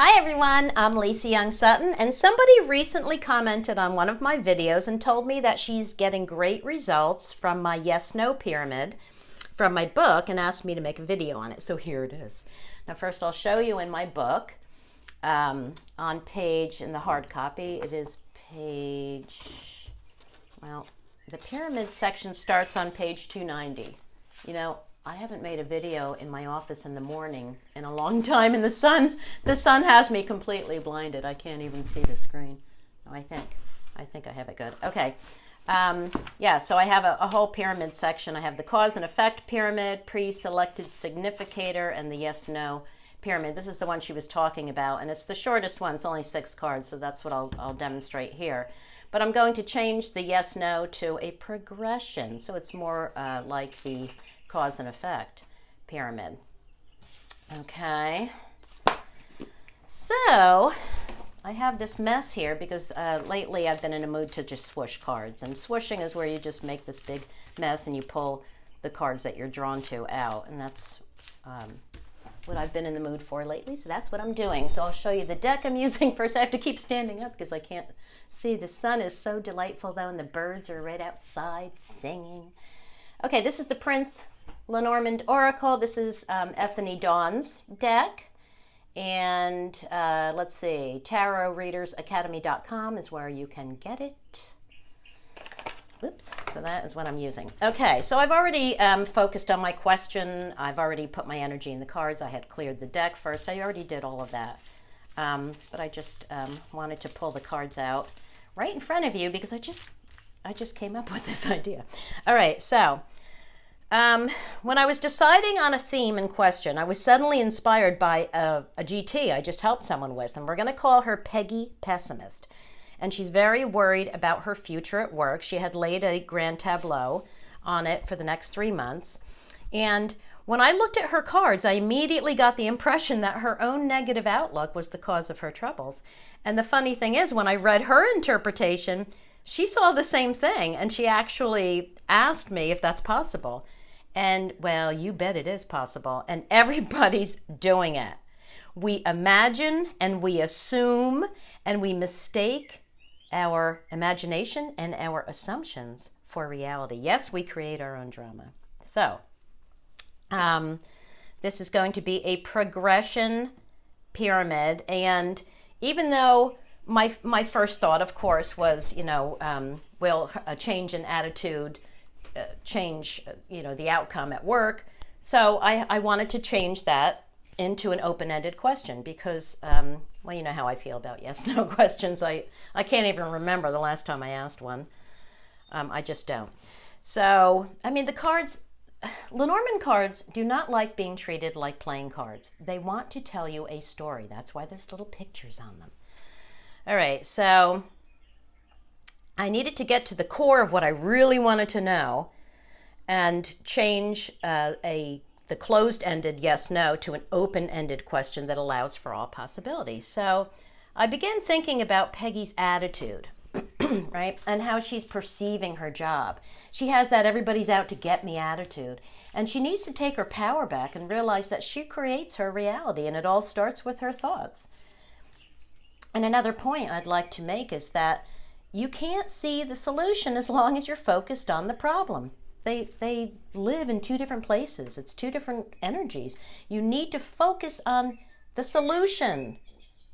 Hi everyone, I'm Lisa Young Sutton, and somebody recently commented on one of my videos and told me that she's getting great results from my yes-no pyramid from my book and asked me to make a video on it. So here it is. Now first I'll show you in my book on page, in the hard copy, it is page, well, the pyramid section starts on page 290. You know, I haven't made a video in my office in the morning in a long time, and the sun has me completely blinded. I can't even see the screen. Oh, I think I have it good. Okay. Yeah, so I have a whole pyramid section. I have the cause and effect pyramid, pre-selected significator, and the yes-no pyramid. This is the one she was talking about, and it's the shortest one. It's only 6 cards, so that's what I'll demonstrate here. But I'm going to change the yes-no to a progression, so it's more like the cause and effect pyramid. Okay, so I have this mess here because lately I've been in a mood to just swoosh cards, and swooshing is where you just make this big mess and you pull the cards that you're drawn to out, and that's what I've been in the mood for lately, so that's what I'm doing. So I'll show you the deck I'm using first. I have to keep standing up because I can't see. The sun is so delightful though, and the birds are right outside singing. Okay, this is the Prince Lenormand Oracle. This is Ethany Dawn's deck. And let's see, tarotreadersacademy.com is where you can get it. Whoops, so that is what I'm using. Okay, so I've already focused on my question. I've already put my energy in the cards. I had cleared the deck first. I already did all of that. But I just wanted to pull the cards out right in front of you because I just came up with this idea. All right, so when I was deciding on a theme and question, I was suddenly inspired by a GT I just helped someone with, and we're going to call her Peggy Pessimist. And she's very worried about her future at work. She had laid a grand tableau on it for the next 3 months. And when I looked at her cards, I immediately got the impression that her own negative outlook was the cause of her troubles. And the funny thing is, when I read her interpretation, she saw the same thing, and she actually asked me if that's possible. And, well, you bet it is possible, and everybody's doing it. We imagine, and we assume, and we mistake our imagination and our assumptions for reality. Yes, we create our own drama. So, this is going to be a progression pyramid, and even though my first thought, of course, was, you know, will a change in attitude change, you know, the outcome at work? So I wanted to change that into an open-ended question because, well, you know how I feel about yes-no questions. I can't even remember the last time I asked one. I just don't. So, I mean, the cards, Lenormand cards do not like being treated like playing cards. They want to tell you a story. That's why there's little pictures on them. All right, so I needed to get to the core of what I really wanted to know and change the closed-ended yes-no to an open-ended question that allows for all possibilities. So I began thinking about Peggy's attitude, right, and how she's perceiving her job. She has that everybody's out to get me attitude, and she needs to take her power back and realize that she creates her reality, and it all starts with her thoughts. And another point I'd like to make is that you can't see the solution as long as you're focused on the problem. They live in 2 different places. It's 2 different energies. You need to focus on the solution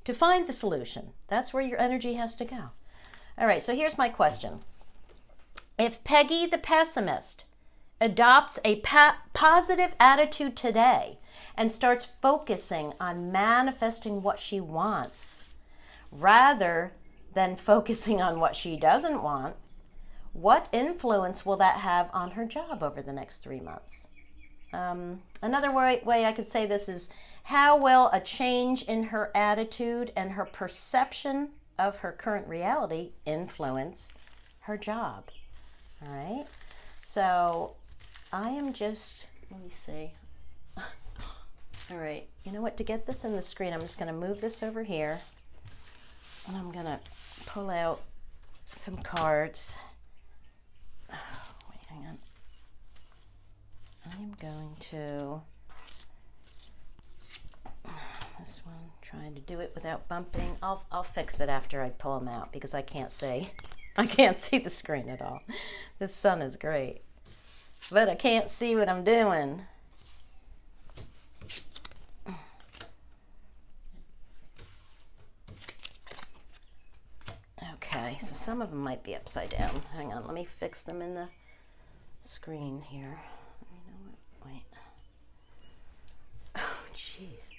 to find the solution. That's where your energy has to go. All right, so here's my question. If Peggy the pessimist adopts a positive attitude today and starts focusing on manifesting what she wants rather than focusing on what she doesn't want, what influence will that have on her job over the next 3 months? Another way I could say this is, how will a change in her attitude and her perception of her current reality influence her job? All right, so I am just, let me see. All right, you know what, to get this in the screen, I'm just going to move this over here, and I'm going to pull out some cards. Wait, hang on. I'm going to, this one, Trying to do it without bumping. I'll fix it after I pull them out because I can't see. I can't see the screen at all. The sun is great, but I can't see what I'm doing. Okay, so some of them might be upside down. Hang on, let me fix them in the screen here. You know what? Wait. Oh, jeez.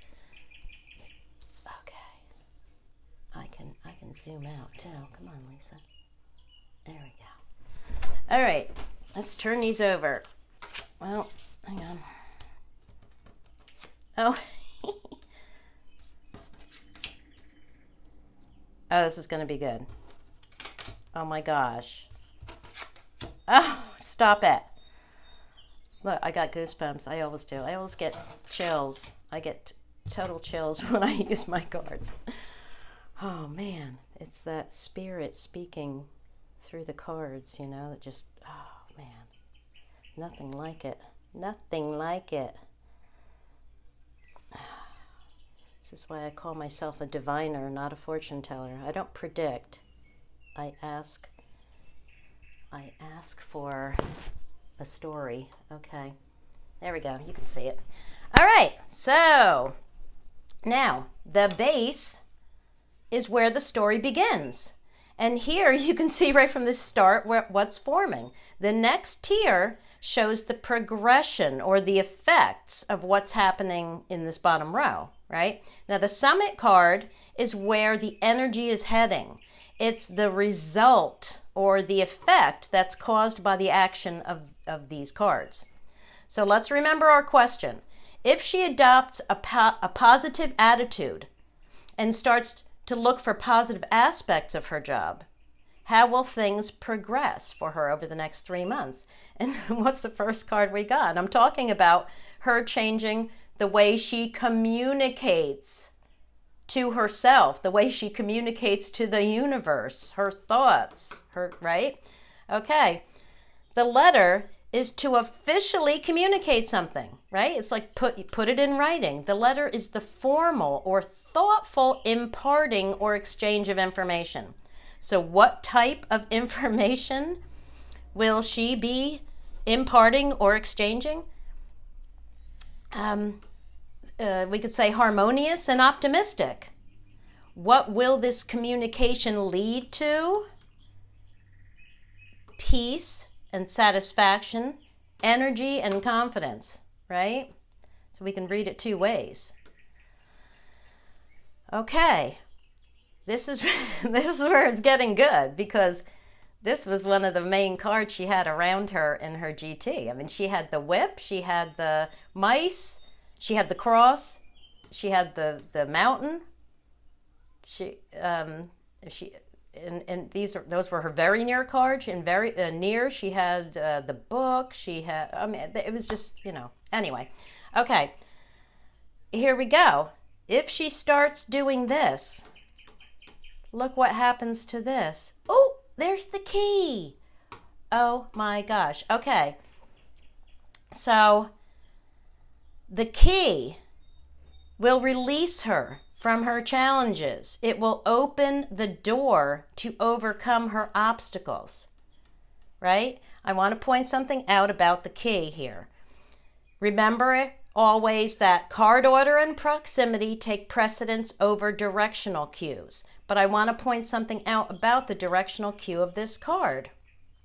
I can zoom out too. Come on, Lisa. There we go. All right, let's turn these over. Well, hang on. Oh. Oh, this is going to be good. Oh my gosh. Oh, stop it. Look, I got goosebumps. I always do. I always get chills. I get total chills when I use my cards. Oh man, it's that spirit speaking through the cards, you know, that just, oh man, nothing like it. Nothing like it. This is why I call myself a diviner, not a fortune teller. I don't predict. I ask for a story. Okay, there we go. You can see it. All right, so now the base is where the story begins. And here you can see right from the start what's forming. The next tier shows the progression or the effects of what's happening in this bottom row, right? Now the summit card is where the energy is heading. It's the result or the effect that's caused by the action of these cards. So let's remember our question. If she adopts a positive attitude and starts to look for positive aspects of her job, how will things progress for her over the next 3 months? And what's the first card we got? I'm talking about her changing the way she communicates to herself, the way she communicates to the universe, her thoughts, right? Okay, the letter is to officially communicate something, right? It's like put it in writing. The letter is the formal or thoughtful imparting or exchange of information. So what type of information will she be imparting or exchanging? We could say harmonious and optimistic. What will this communication lead to? Peace and satisfaction, energy and confidence, right? So we can read it two ways. Okay, this is where it's getting good, because this was one of the main cards she had around her in her GT. I mean, she had the whip, she had the mice, she had the cross, she had the mountain. Those were her very near cards. And very near, she had the book. She had. I mean, it was just, you know. Anyway, okay. Here we go. If she starts doing this, look what happens to this. Oh, there's the key. Oh my gosh. Okay. So the key will release her from her challenges. It will open the door to overcome her obstacles, right? I want to point something out about the key here. Remember always that card order and proximity take precedence over directional cues. But I want to point something out about the directional cue of this card.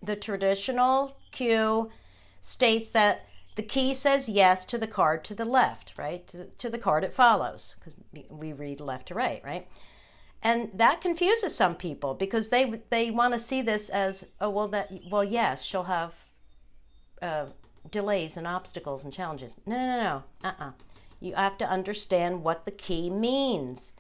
The traditional cue states that the key says yes to the card to the left, right? To the card it follows, because we read left to right, right? And that confuses some people because they want to see this as, well, yes, she'll have delays and obstacles and challenges. No. You have to understand what the key means.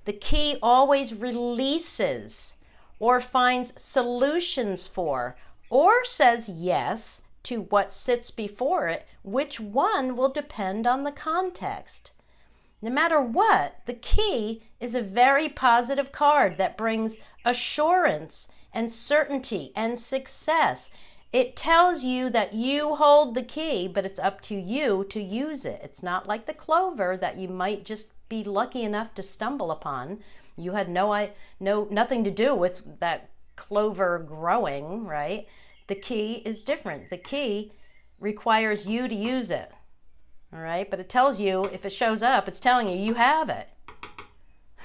The key always releases or finds solutions for or says yes to what sits before it. Which one will depend on the context. No matter what, the key is a very positive card that brings assurance and certainty and success. It tells you that you hold the key, but it's up to you to use it. It's not like the clover that you might just be lucky enough to stumble upon. You had nothing to do with that clover growing, right? The key is different. The key requires you to use it, all right? But it tells you, if it shows up, it's telling you you have it,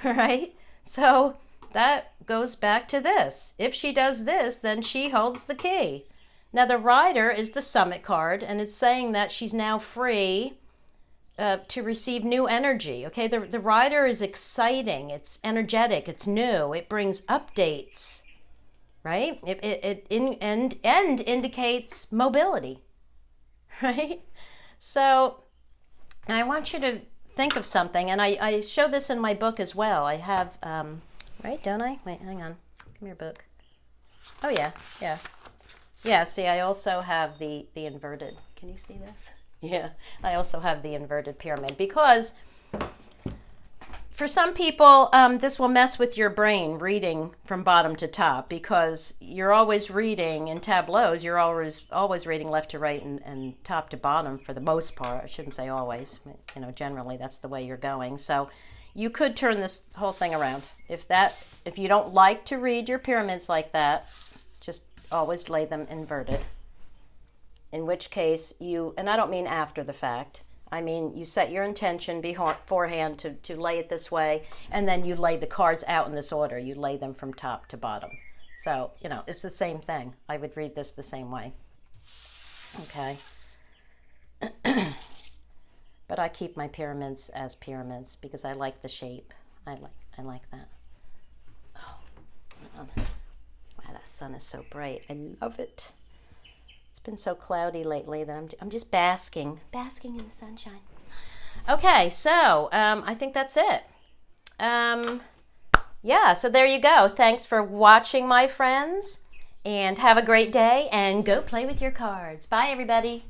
right? So that goes back to this. If she does this, then she holds the key. Now the Rider is the Summit card, and it's saying that she's now free to receive new energy. Okay, the Rider is exciting, it's energetic, it's new, it brings updates, right? It indicates mobility, right? So I want you to think of something, and I show this in my book as well. I have, right, don't I? Wait, hang on. Come here, book. Oh, yeah. Yeah, see, I also have the inverted. Can you see this? Yeah, I also have the inverted pyramid because for some people, this will mess with your brain reading from bottom to top because you're always reading in tableaus. You're always reading left to right and top to bottom for the most part. I shouldn't say always. You know, generally that's the way you're going. So you could turn this whole thing around. If you don't like to read your pyramids like that, just always lay them inverted. In which case and I don't mean after the fact, I mean you set your intention beforehand to lay it this way, and then you lay the cards out in this order. You lay them from top to bottom. So, you know, it's the same thing. I would read this the same way. Okay. But I keep my pyramids as pyramids because I like the shape. I like that. Oh, wow, that sun is so bright. I love it. It's been so cloudy lately that I'm just basking in the sunshine. Okay, so I think that's it. Yeah, so there you go. Thanks for watching, my friends, and have a great day, and go play with your cards. Bye, everybody.